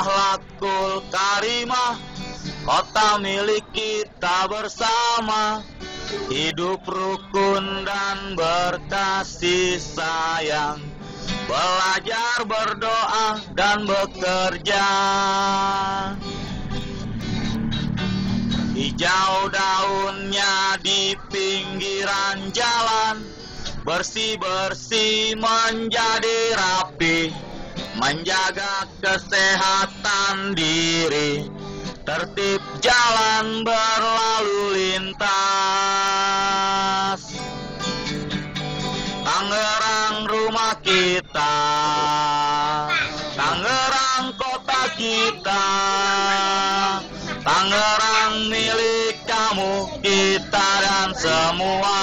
akhlakul karimah, kota milik kita bersama. Hidup rukun dan berkasih sayang, belajar berdoa dan bekerja. Hijau daunnya di pinggiran jalan, bersih-bersih menjadi rapi, menjaga kesehatan diri, tertib jalan berlalu lintas. Tangerang rumah kita, Tangerang kota kita, Tangerang milik kamu, kita dan semua.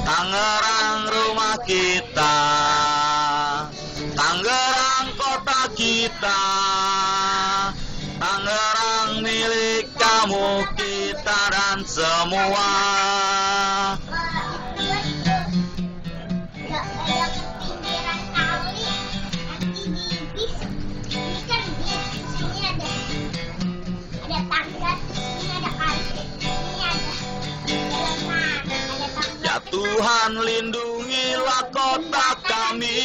Tangerang rumah kita, Tangerang kota kita, Tangerang milik kamu, kita dan semua. Ya Tuhan, lindungilah kota kami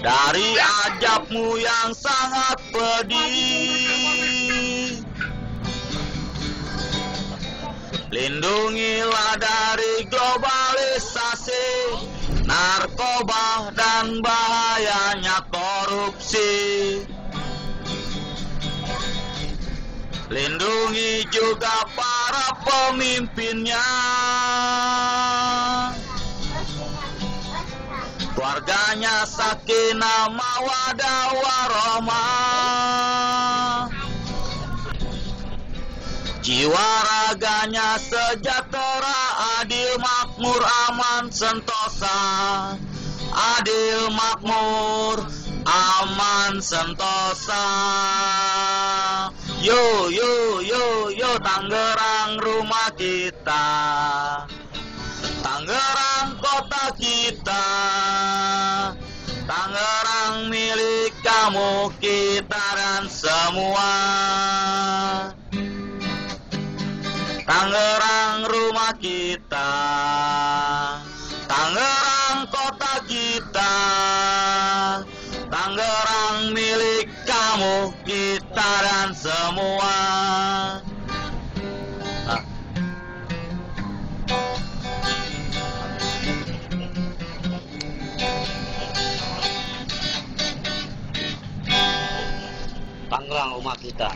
dari ajabmu yang sangat pedih. Lindungilah dari globalisasi, narkoba dan bahayanya korupsi. Lindungi juga para pemimpinnya, keluarganya sakinah mawadah warahmah, jiwa raganya sejahtera, adil makmur aman sentosa, adil makmur aman sentosa. Yo yo yo yo, Tangerang rumah kita, Tangerang kota kita, Tangerang milik kamu, kita dan semua. Tangerang rumah kita, Tangerang kota kita, Tangerang milik kamu, kita dan semua. Tangerang rumah kita.